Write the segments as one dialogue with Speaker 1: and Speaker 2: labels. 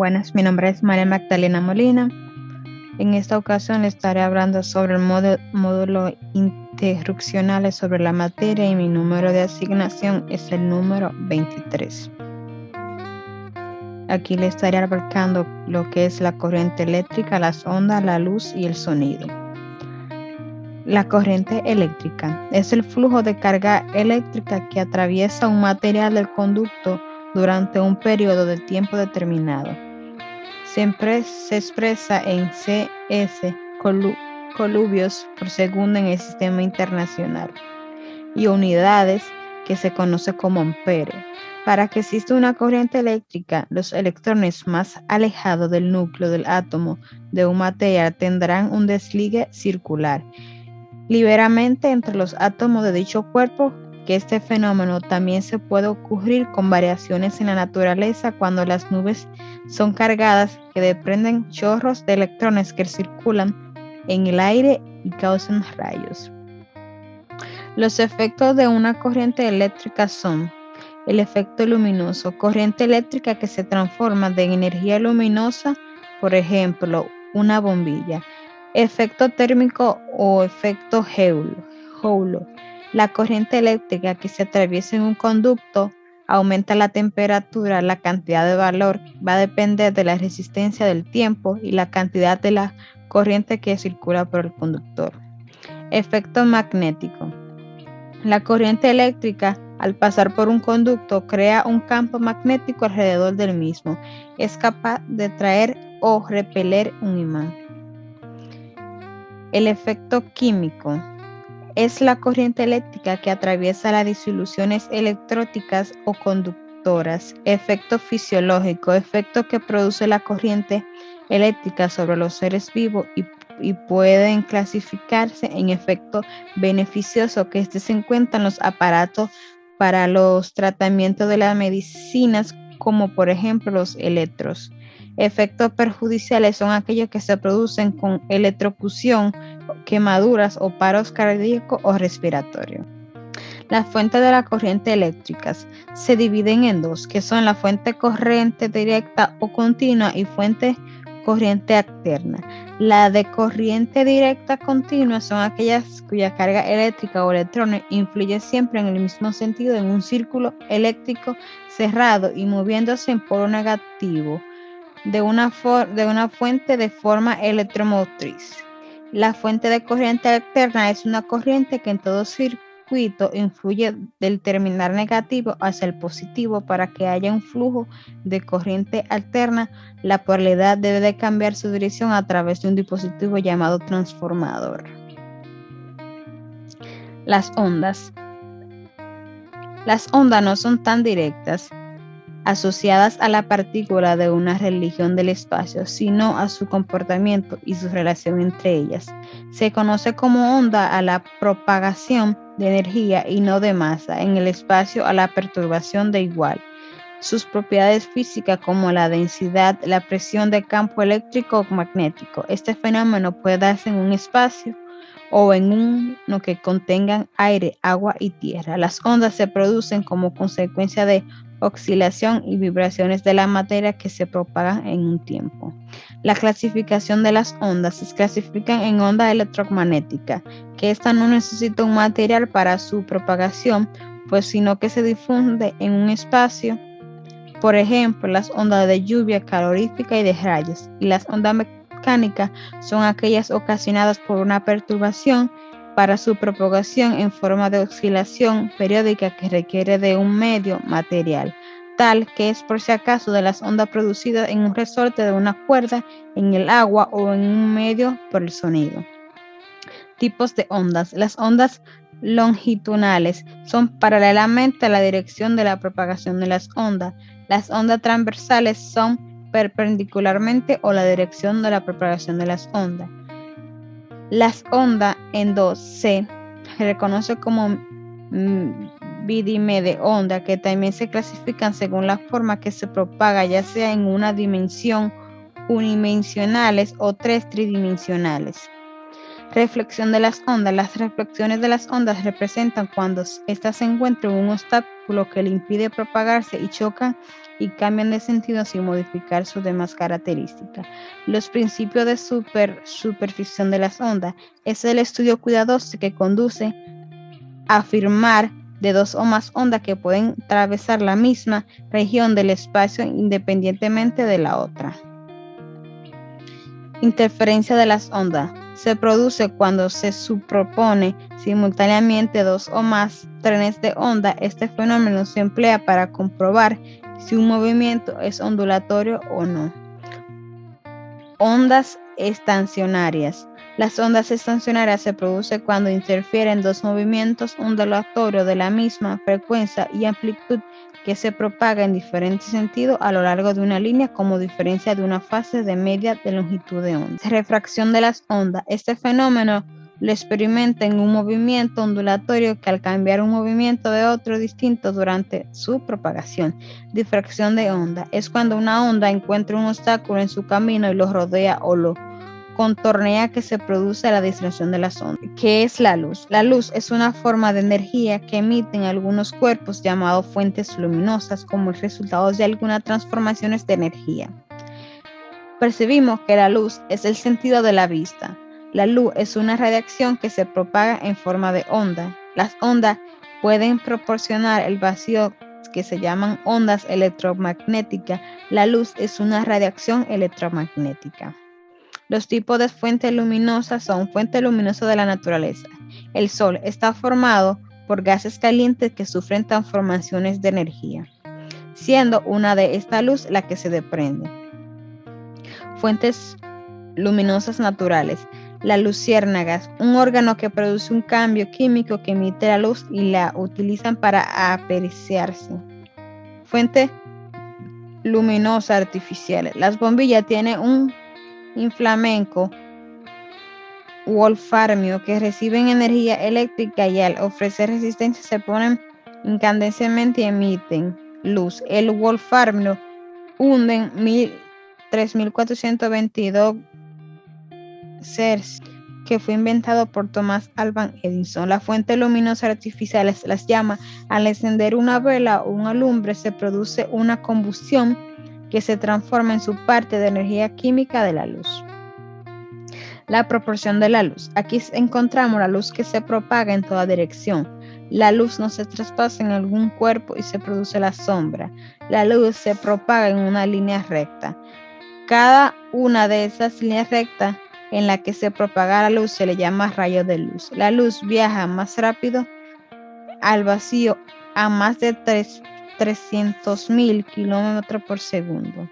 Speaker 1: Buenas, mi nombre es María Magdalena Molina. En esta ocasión les estaré hablando sobre el módulo interrupcionales sobre la materia y mi número de asignación es el número 23. Aquí les estaré abarcando lo que es la corriente eléctrica, las ondas, la luz y el sonido. La corriente eléctrica es el flujo de carga eléctrica que atraviesa un material del conducto durante un periodo de tiempo determinado. Siempre se expresa en CS, coluvios por segundo en el sistema internacional, y unidades que se conoce como ampere. Para que exista una corriente eléctrica, los electrones más alejados del núcleo del átomo de un material tendrán un desligue circular liberamente entre los átomos de dicho cuerpo, que este fenómeno también se puede ocurrir con variaciones en la naturaleza cuando las nubes son cargadas que desprenden chorros de electrones que circulan en el aire y causan rayos. Los efectos de una corriente eléctrica son el efecto luminoso, corriente eléctrica que se transforma de energía luminosa, por ejemplo, una bombilla. Efecto térmico o efecto Joule. La corriente eléctrica que se atraviesa en un conducto aumenta la temperatura, la cantidad de valor va a depender de la resistencia del tiempo y la cantidad de la corriente que circula por el conductor. Efecto magnético. La corriente eléctrica, al pasar por un conducto, crea un campo magnético alrededor del mismo. Es capaz de atraer o repeler un imán. El efecto químico es la corriente eléctrica que atraviesa las disoluciones electróticas o conductoras. Efecto fisiológico, efecto que produce la corriente eléctrica sobre los seres vivos y pueden clasificarse en efecto beneficioso, que se encuentra en los aparatos para los tratamientos de las medicinas, como por ejemplo los electros. Efectos perjudiciales son aquellos que se producen con electrocución, quemaduras o paros cardíacos o respiratorios. Las fuentes de la corriente eléctrica se dividen en dos, que son la fuente corriente directa o continua y fuente corriente alterna. La de corriente directa continua son aquellas cuya carga eléctrica o electrones influye siempre en el mismo sentido en un círculo eléctrico cerrado y moviéndose en polo negativo de una fuente de forma electromotriz. La fuente de corriente alterna es una corriente que en todo circuito influye del terminal negativo hacia el positivo. Para que haya un flujo de corriente alterna, la polaridad debe de cambiar su dirección a través de un dispositivo llamado transformador. Las ondas. Las ondas no son tan directas asociadas a la partícula de una región del espacio, sino a su comportamiento y su relación entre ellas. Se conoce como onda a la propagación de energía y no de masa en el espacio, a la perturbación de igual. Sus propiedades físicas, como la densidad, la presión de campo eléctrico o magnético. Este fenómeno puede darse en un espacio o en uno que contengan aire, agua y tierra. Las ondas se producen como consecuencia de oscilación y vibraciones de la materia que se propagan en un tiempo. La clasificación de las ondas se clasifican en ondas electromagnéticas, que esta no necesita un material para su propagación, pues sino que se difunde en un espacio. Por ejemplo, las ondas de lluvia calorífica y de rayos, y las ondas mecánicas son aquellas ocasionadas por una perturbación para su propagación en forma de oscilación periódica que requiere de un medio material, tal que es por si acaso de las ondas producidas en un resorte de una cuerda, en el agua o en un medio por el sonido. Tipos de ondas. Las ondas longitudinales son paralelamente a la dirección de la propagación de las ondas. Las ondas transversales son perpendicularmente o la dirección de la propagación de las ondas. Las ondas en dos se reconoce como bidime de onda, que también se clasifican según la forma que se propaga, ya sea en una dimensión unidimensionales o tres tridimensionales. Reflexión de las ondas. Las reflexiones de las ondas representan cuando éstas se encuentran en un obstáculo que le impide propagarse y chocan y cambian de sentido sin modificar sus demás características. Los principios de superposición de las ondas es el estudio cuidadoso que conduce a afirmar de dos o más ondas que pueden atravesar la misma región del espacio independientemente de la otra. Interferencia de las ondas. Se produce cuando se superpone simultáneamente dos o más trenes de onda. Este fenómeno se emplea para comprobar si un movimiento es ondulatorio o no. Ondas estacionarias. Las ondas estacionarias se producen cuando interfieren dos movimientos ondulatorios de la misma frecuencia y amplitud que se propaga en diferentes sentidos a lo largo de una línea como diferencia de una fase de media de longitud de onda. Refracción de las ondas. Este fenómeno lo experimenta en un movimiento ondulatorio que al cambiar un movimiento de otro distinto durante su propagación. Difracción de onda. Es cuando una onda encuentra un obstáculo en su camino y lo rodea o lo contornea que se produce la distracción de las ondas. ¿Qué es la luz? La luz es una forma de energía que emiten algunos cuerpos llamados fuentes luminosas como el resultado de algunas transformaciones de energía. Percibimos que la luz es el sentido de la vista. La luz es una radiación que se propaga en forma de onda. Las ondas pueden proporcionar el vacío que se llaman ondas electromagnéticas. La luz es una radiación electromagnética. Los tipos de fuentes luminosas son fuentes luminosas de la naturaleza. El Sol está formado por gases calientes que sufren transformaciones de energía, siendo una de esta luz la que se desprende. Fuentes luminosas naturales. La luciérnaga, un órgano que produce un cambio químico que emite la luz y la utilizan para apreciarse. Fuentes luminosas artificiales. Las bombillas tienen un inflamenco wolframio que reciben energía eléctrica y al ofrecer resistencia se ponen incandescentemente y emiten luz. El wolframio hunde 3422 Celsius, que fue inventado por Thomas Alva Edison. Las fuentes luminosas artificiales las llama al encender una vela o una lumbre se produce una combustión que se transforma en su parte de energía química de la luz. La proporción de la luz. Aquí encontramos la luz que se propaga en toda dirección. La luz no se traspasa en algún cuerpo y se produce la sombra. La luz se propaga en una línea recta. Cada una de esas líneas rectas en la que se propaga la luz se le llama rayo de luz. La luz viaja más rápido al vacío a más de 300.000 kilómetros por segundo.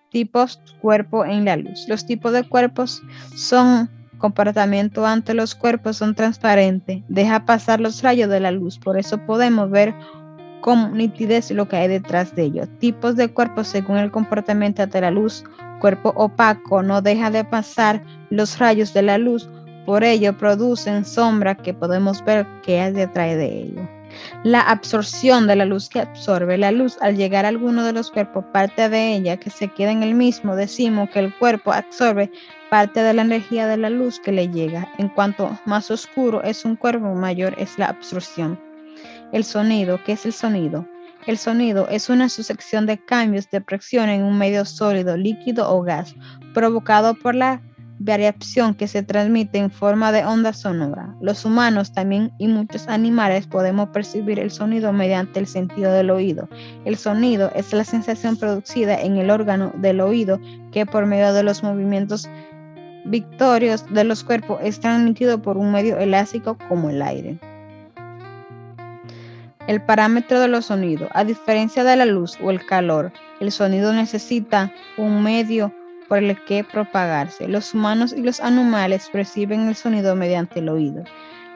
Speaker 1: Tipos cuerpo en la luz. Los tipos de cuerpos son comportamiento ante los cuerpos son transparentes, deja pasar los rayos de la luz, por eso podemos ver con nitidez lo que hay detrás de ellos. Tipos de cuerpos según el comportamiento ante la luz. Cuerpo opaco no deja de pasar los rayos de la luz, por ello producen sombra que podemos ver que hay detrás de ellos. La absorción de la luz que absorbe la luz al llegar a alguno de los cuerpos, parte de ella que se queda en el mismo, decimos que el cuerpo absorbe parte de la energía de la luz que le llega. En cuanto más oscuro es un cuerpo, mayor es la absorción. El sonido. ¿Qué es el sonido? El sonido es una sucesión de cambios de presión en un medio sólido, líquido o gas, provocado por la variación que se transmite en forma de onda sonora. Los humanos también y muchos animales podemos percibir el sonido mediante el sentido del oído. El sonido es la sensación producida en el órgano del oído que por medio de los movimientos vibratorios de los cuerpos es transmitido por un medio elástico como el aire. El parámetro de los sonidos. A diferencia de la luz o el calor, el sonido necesita un medio por el que propagarse. Los humanos y los animales perciben el sonido mediante el oído.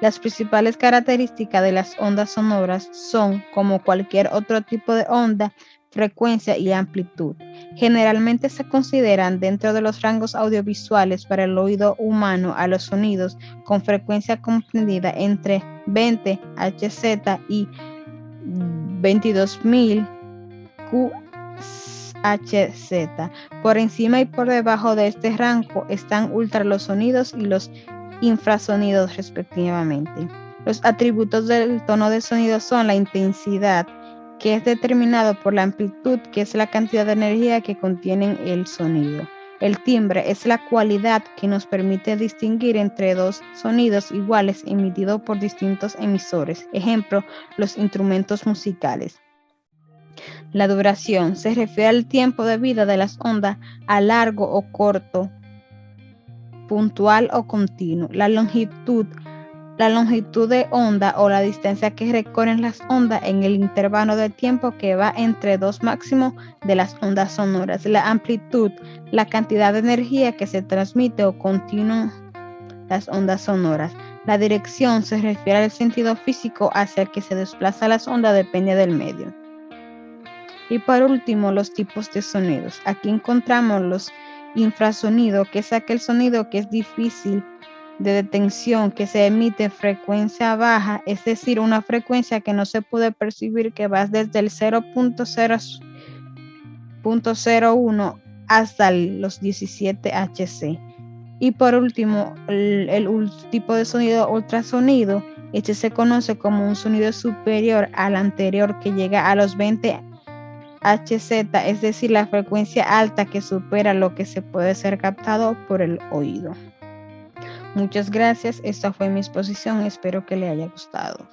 Speaker 1: Las principales características de las ondas sonoras son, como cualquier otro tipo de onda, frecuencia y amplitud. Generalmente se consideran dentro de los rangos audiovisuales para el oído humano a los sonidos con frecuencia comprendida entre 20 Hz y 22.000 QHz. Por encima y por debajo de este rango están ultrasonidos y los infrasonidos respectivamente. Los atributos del tono de sonido son la intensidad que es determinado por la amplitud, que es la cantidad de energía que contiene el sonido. El timbre es la cualidad que nos permite distinguir entre dos sonidos iguales emitidos por distintos emisores. Ejemplo, los instrumentos musicales. La duración se refiere al tiempo de vida de las ondas, a largo o corto, puntual o continuo. La longitud de onda o la distancia que recorren las ondas en el intervalo de tiempo que va entre dos máximos de las ondas sonoras. La amplitud, la cantidad de energía que se transmite o continúa las ondas sonoras. La dirección se refiere al sentido físico hacia el que se desplaza las ondas, depende del medio. Y por último, los tipos de sonidos. Aquí encontramos los infrasonidos, que es aquel sonido que es difícil de detención, que se emite en frecuencia baja, es decir, una frecuencia que no se puede percibir, que va desde el 0.01 hasta los 17 Hz. Y por último, el tipo de sonido ultrasonido, este se conoce como un sonido superior al anterior, que llega a los 20 Hz, es decir, la frecuencia alta que supera lo que se puede ser captado por el oído. Muchas gracias, esta fue mi exposición, espero que le haya gustado.